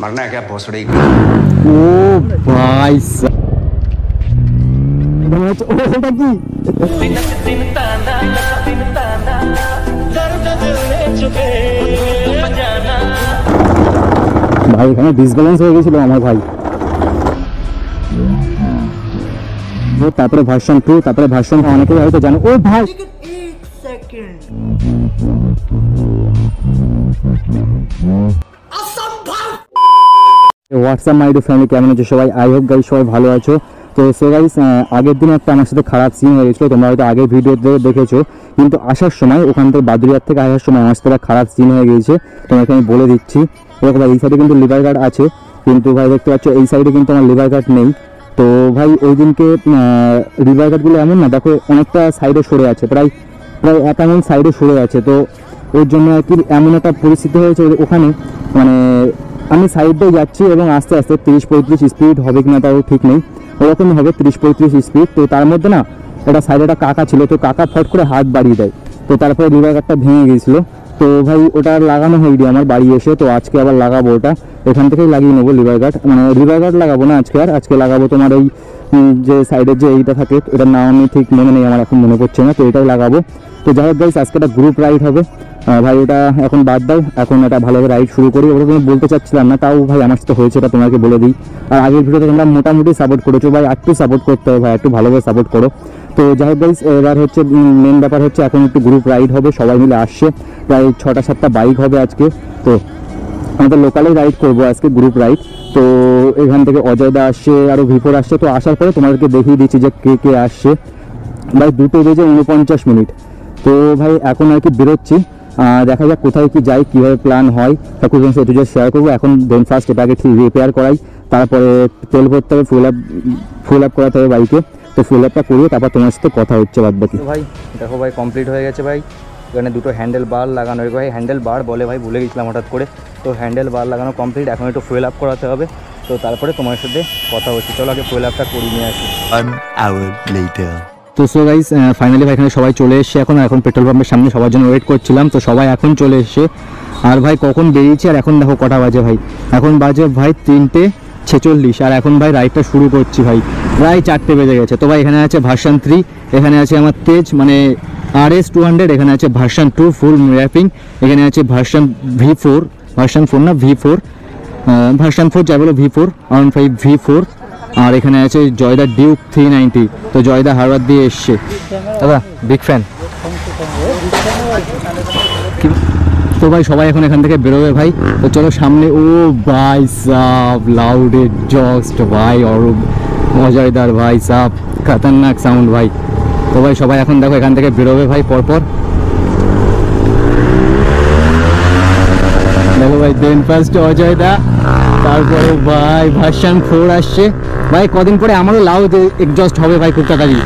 मरना है क्या भोसड़ी का। ও ভাই ওটা কি ভাই এখানে ডিসব্যালেন্স হয়ে গেছিল আমার ভাই। তারপরে ভার্সন 2, তারপরে ভার্সন অনেকেই হয়তো জানো। ও ভাই হোয়াটসঅ্যাপ মাই ফ্যামিলি, কেমন আছো সবাই? আই হোপ গাইস সবাই ভালো আছো। তো সো গাইস আগের দিন একটা আমার সাথে খারাপ সিন হয়ে গেছিলো, তোমরা হয়তো আগের ভিডিওতে দেখেছো, কিন্তু আসার সময় ওখান থেকে বাদুরিয়ার থেকে আসার সময় আমার সাথে খারাপ সিন হয়ে গিয়েছে, তোমাকে আমি বলে দিচ্ছি। দেখো ভাই এই সাইডে কিন্তু লিভার গার্ড আছে, কিন্তু ভাই দেখতে পাচ্ছ এই সাইডে কিন্তু আমার লিভার গার্ড নেই। তো ভাই ওই দিনকে লিভার গার্ডগুলো এমন না, দেখো অনেকটা সাইডে সরে আছে, প্রায় এক এমন সাইডে সরে আছে। তো ওর জন্য আর কি এমন একটা পরিস্থিতি হয়েছে ওখানে, মানে আমি সাইড দিয়ে যাচ্ছি এবং আস্তে আস্তে 30-35 স্পিড হবে কিনা তাও ঠিক নেই, ওরকমই হবে 30-35 স্পিড। তো তার মধ্যে না একটা সাইডে একটা কাকা ছিল, তো কাকা ফট করে হাত বাড়িয়ে দেয়, তো তারপরে লিভার গার্ডটা ভেঙে গিয়েছিলো। তো ভাই ওটা লাগানো হয়নি আমার বাড়ি এসে, তো আজকে আবার লাগাবো, ওটা এখান থেকেই লাগিয়ে নেবো লিভার গার্ড। মানে লিভার গার্ড লাগাবো না আজকে, আর আজকে লাগাবো তোমার ওই যে সাইডের যে এইটা থাকে, এটার নাম আমি ঠিক মনে নেই, আমার এখন মনে পড়ছে না, তো এটাই লাগাবো। তো যাই হোক গাইস আজকে একটা গ্রুপ রাইড হবে ভাই, ওটা এখন বাদ দাও, এখন এটা ভালোভাবে রাইড শুরু করি। ওটা তুমি বলতে চাচ্ছিলাম না, তাও ভাই আমার সাথে হয়েছে, এটা তোমাকে বলে দিই। আর আগের ভিডিওতে তোমরা মোটামুটি সাপোর্ট করেছো ভাই, একটু সাপোর্ট করতে হবে ভাই, একটু ভালোভাবে সাপোর্ট করো। তো যাই হোক গাইস এবার হচ্ছে মেন ব্যাপার হচ্ছে এখন একটু গ্রুপ রাইড হবে, সবাই মিলে আসছে, প্রায় 6টা-7টা বাইক হবে আজকে। তো আমাদের লোকালেই রাইড করবো আজকে, গ্রুপ রাইড। তো এখান থেকে অজয়দা আসছে, আরও V4 আসছে। তো আসার পরে তোমাদেরকে দেখিয়ে দিচ্ছি যে কে কে আসছে। ভাই 2:49। তো ভাই এখন আর কি বেরোচ্ছি, দেখা যাক কোথায় কি যাই, কীভাবে প্ল্যান হয় সব কিছু একটু শেয়ার করবো। এখন দেন ফার্স্ট এটাকে ঠিক রিপেয়ার করাই, তারপরে তেল ভরতে হবে, ফুল আপ করাতে হবে বাইকে। তো ফুল আপটা করিয়ে তারপর তোমার সাথে কথা হচ্ছে বাদ বাকি। ভাই দেখো ভাই কমপ্লিট হয়ে গেছে ভাই, এখানে দুটো হ্যান্ডেল বার লাগানো, ভাই হ্যান্ডেল বার বলে ভাই, ভুলে গেছিলাম হঠাৎ করে। তো হ্যান্ডেল বার লাগানো কমপ্লিট, এখন একটু ফুয়েল আপ করাতে হবে, তো তারপরে তোমার সাথে কথা হচ্ছে। চলো আগে ফুয়েল আপটা করিয়ে নিয়ে আসি। 1 hour later. তো সো গাইস ফাইনালি ভাই এখানে সবাই চলে এসছে, এখন পেট্রোল পাম্পের সামনে সবার জন্য ওয়েট করছিলাম। তো সবাই এখন চলে এসছে, আর ভাই কখন বেরিয়েছি, আর এখন দেখো কটা বাজে ভাই, এখন বাজে ভাই 3:46, আর এখন ভাই রাইডটা শুরু করছি ভাই, প্রায় 4টে বেজে গেছে। তো ভাই এখানে আছে ভার্সন 3, এখানে আছে আমার তেজ মানে RS200, এখানে আছে ভার্সন 2 ফুল র্যাপিং, এখানে আছে ভার্সন V4, ভার্সন 4 না V4, ভার্সন 4 যা বলো V4 R15 V4, আর এখানে আছে জয়দা ডিউক 390। তো জয়দা হারবার দিয়ে এসছে, দাদা বিগ ফ্যান। তো ভাই সবাই এখন এখান থেকে বেরোবে ভাই, তো চলো সামনে। ও ভাই সাব লাউডের জস্ট ভাই, অরূপ অজয়দার ভাই সাব খতরনাক সাউন্ড ভাই। তো ভাই সবাই এখন দেখো এখান থেকে বেরোবে ভাই পরপর। দেখো ভাই দেন ফার্স্ট অজয়দা, তারপরে ভাই ভার্সন 4 আসছে ভাই, কদিন পরে আমারও লাউড এক্সজস্ট হবে ভাই খুব তাড়াতাড়ি।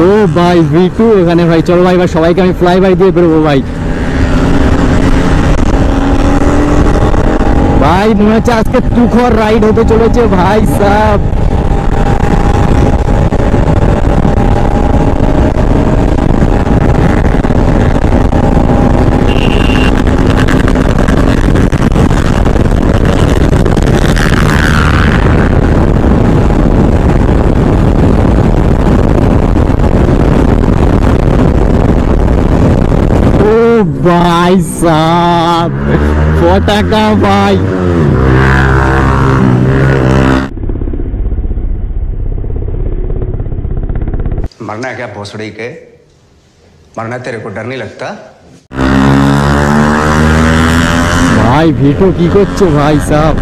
ও ভাই V2 এখানে ভাই, চলো ভাই সবাইকে আমি ফ্লাই বাই দিয়ে বেরোবো ভাই। ভাই মনে হচ্ছে আজকে তুখর রাইড হতে চলেছে ভাই সাব। भाई साहब पटाखा भाई, मरना है क्या भोसड़ी के, मरना तेरे को डर नहीं लगता? भाई ভিটো কি করছো ভাই সাহেব,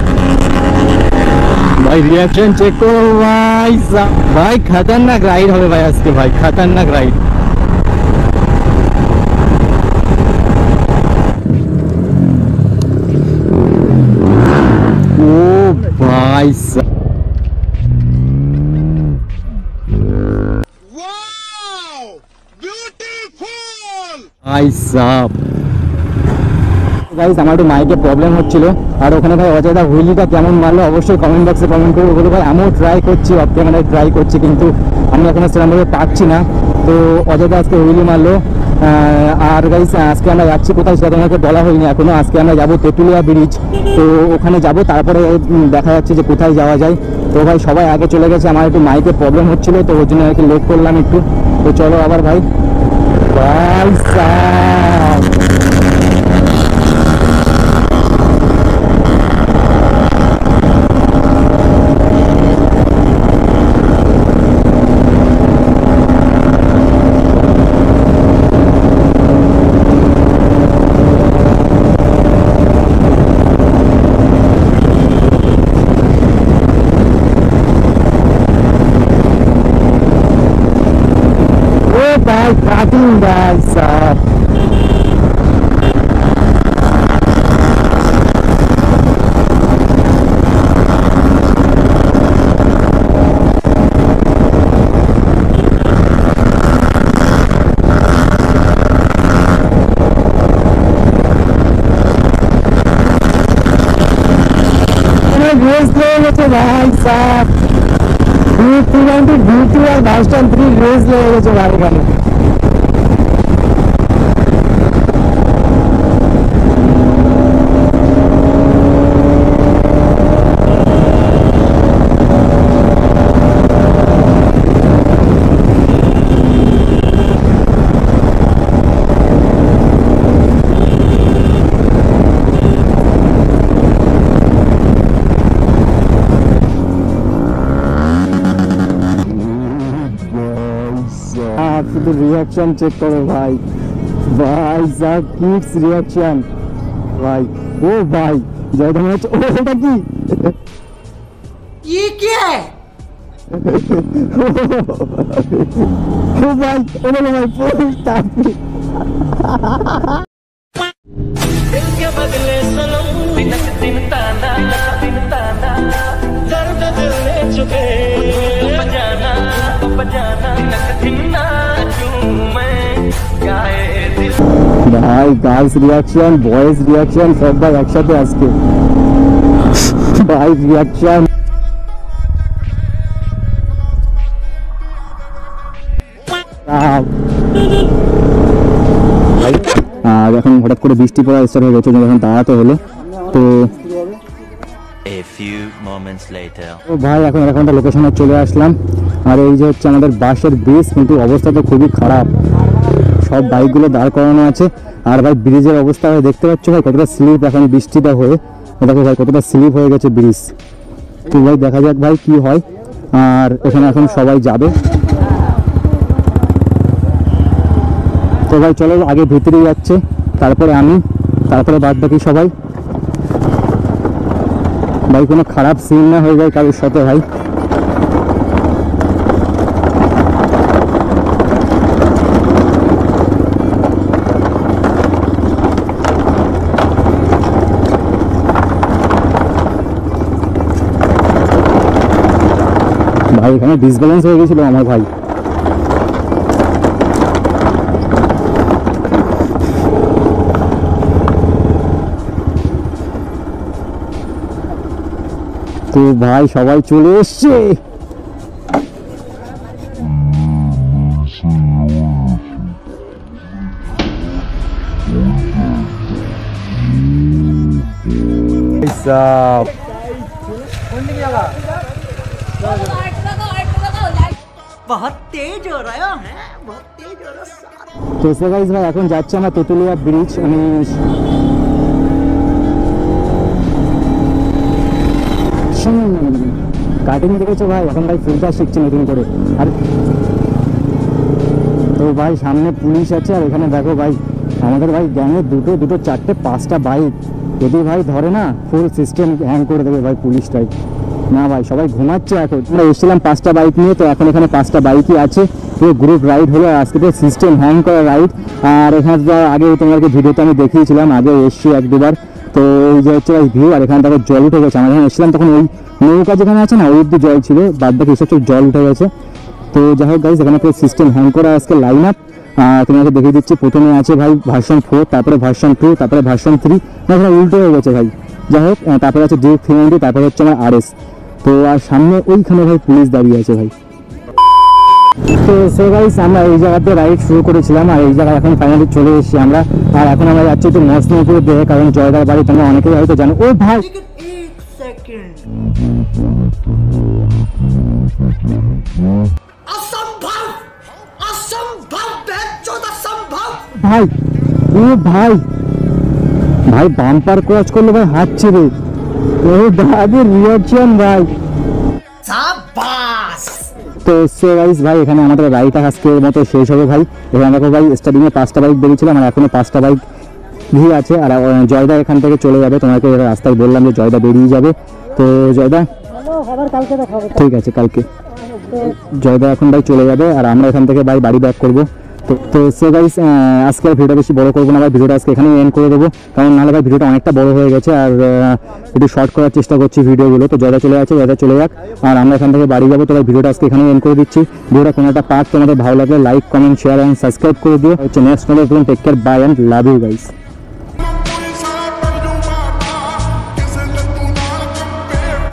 ভাই রিঅ্যাকশন চেক করো ভাই সাহেব। ভাই খতরনাক রাইড হবে ভাই আজকে, ভাই খতরনাক রাইড। भाई साहब ভাই সাহেব গাইস আমার একটু মাইকে প্রবলেম হচ্ছিল, আর ওখানে ভাই অজয়দা হুইলিটা কেমন মারলো অবশ্যই কমেন্ট বক্সে কমেন্ট করে বলো ভাই। আমিও ট্রাই করছি, অফ ক্যামেরায় ট্রাই করছি, কিন্তু আমি এখনো সেরকমভাবে পাচ্ছি না। তো অজয়দা আজকে হুইলি মারলো, আর গাইস আজকে আমরা যাচ্ছি কোথায় সেটা তোমাকে বলা হয়নি এখনো। আজকে আমরা যাবো তেঁতুলিয়া ব্রিজ, তো ওখানে যাব, তারপরে দেখা যাচ্ছে যে কোথায় যাওয়া যায়। তো ভাই সবাই আগে চলে গেছে, আমার একটু মাইকে প্রবলেম হচ্ছিল, তো ওই জন্য আর কি লেট করলাম একটু। তো চলো আবার ভাই ভাই সাহেব। भाई काटिंग भाई साहब। रेस ले गए भाई साहब, D2 और मास्टर 3 रेस ले गए भाई गाने। শুধু রিয়াকশন চেক করো ভাই, ভাই সাহেব কিডস রিয়াকশন ভাই। ও ভাই জয় ধর্ম হচ্ছে, ও ওটা কি ये क्या है? ও ভাই ওটা ভাই পোস্ট আপনি दिल के बदले सनम बिनक दिन ताना दर्द दिल ले चुके बजाना बिनक दिन ना क्यों मैं गाए दिल। ভাই গার্লস রিয়াকশন, বয়েজ রিয়াকশন সব ভাই একসাথে আজকে ভাই রিয়াকশন। আর এখন হঠাৎ করে বৃষ্টি পড়া স্টার্ট হয়ে গেছে, যখন দাঁড়াতে হলো। তো A few moments later. ও ভাই এখন একটা লোকেশনে চলে আসলাম, আর এই যে হচ্ছে আমাদের বাসের ব্রিজ, কিন্তু অবস্থা তো খুবই খারাপ, সব বাইকগুলো দাঁড় করানো আছে। আর ভাই ব্রিজের অবস্থা ভাই দেখতে পাচ্ছ ভাই কতটা স্লিপ এখন বৃষ্টিটা হয়ে, দেখো ভাই কতটা স্লিপ হয়ে গেছে ব্রিজ। তো ভাই দেখা যাক ভাই কি হয়। আর এখানে এখন সবাই যাবে, তো ভাই চলো আগে ভিতরে যাচ্ছে, তারপরে আমি, তারপরে বাদ বাকি সবাই। ভাই কোনো খারাপ সিন না হয়ে যায় কারোর সাথে ভাই। ভাই এখানে ডিসব্যালেন্স হয়ে গেছিল আমার ভাই। তো ভাই সবাই চলে এসছে, बहुत तेज हो रहा है, बहुत तेज हो रहा है। তো সে গাইস ভাই এখন যাচ্ছে আমরা তেঁতুলিয়া ব্রিজ। আমি কাটিং দেখেছো ভাই, এখন ভাই ফিল্টার শিখছে নতুন করে। আর তো ভাই সামনে পুলিশ আছে, আর এখানে দেখো ভাই আমাদের ভাই গ্যাংয়ে দুটো চারটে পাঁচটা বাইক, যদি ভাই ধরে না ফুল সিস্টেম হ্যাং করে দেবে ভাই পুলিশটাই। না ভাই সবাই ঘুমাচ্ছে এখন, আমরা এসেছিলাম 5টা বাইক নিয়ে, তো এখন এখানে 5টা বাইকই আছে, পুরো গ্রুপ রাইড হলো। আর আজকে তো সিস্টেম হ্যাং করা রাইড। আর এখানে আগে তোমাদেরকে ভিডিওতে আমি দেখিয়েছিলাম, আগে এসছি 1-2 বার। তো এই যে হচ্ছে ভাই ভিউ, আর এখানে দেখো জল উঠে গেছে। আমরা যখন এসেছিলাম তখন ওই নৌকা যেখানে আছে না ওই অব্দি জল ছিল, বাদ বাকি এসব জল উঠে গেছে। তো যাই হোক গাইস এখানে পুরো সিস্টেম হ্যাং করা আজকে লাইন আপ। তোমাকে দেখিয়ে দিচ্ছি, প্রথমে আছে ভাই ভার্সন 4, তারপরে ভার্সন 2, তারপরে ভার্সন 3, না উল্টো হয়ে গেছে ভাই। যাই হোক তারপরে আছে ডিউক 390, তারপরে হচ্ছে আমার RS। তো আর সামনে ওইখানে ভাই পুলিশ দাঁড়িয়ে আছে ভাই। তো সো গাইস আমরা এই জায়গাতে রাইড শুরু করেছিলাম আর এই জায়গায় এখন ফাইনালি চলে এসেছি আমরা। আর এখন আমরা যাচ্ছি একটু মসনপুরের দিকে, কারণ জয়দার বাড়ি তোমরা অনেকেই হয়তো জানো। ও ভাই लेकिन एक सेकंड असंभव असंभव बेचौद असंभव ভাই, ও ভাই ভাই বাম্পার ক্রস করলো ভাই, হাত ছেড়ে। ও দাদুর রিয়াকশন ভাই। शाबाश তো সো গাইস ভাই এখানে আমাদের রাইড আজকের মতো শেষ হবে ভাই। এখানে দেখো ভাই স্টার্টিংয়ে 5টা বাইক বেরিয়েছিলাম আর এখনো 5টা বাইক ভিড় আছে। আর জয়দা এখান থেকে চলে যাবে, তোমাকে রাস্তায় বললাম যে জয়দা বেরিয়ে যাবে। তো জয়দা ঠিক আছে, কালকে জয়দা এখন ভাই চলে যাবে আর আমরা এখান থেকে ভাই বাড়ি ব্যাক করবো। তো সো গাইস আজকে আর ভিডিওটা বেশি বড় করবো না ভাই, ভিডিওটা আজকে এখানেই এন্ড করে দেবো, কারণ নাহলে ভাই ভিডিওটা অনেকটা বড় হয়ে গেছে। আর একটু শর্ট করার চেষ্টা করছি ভিডিওগুলো। তো জয়দা চলে যাচ্ছে, জয়দা চলে যাক আর আমরা এখান থেকে বাড়ি যাবো। তো ভাই ভিডিওটা আজকে এখানেই এন্ড করে দিচ্ছি। ভিডিওটা কোনো একটা পার্ট তোমাদের ভালো লাগলে like comment share and subscribe করে দিও। হচ্ছে next video, take care, bye and love you guys.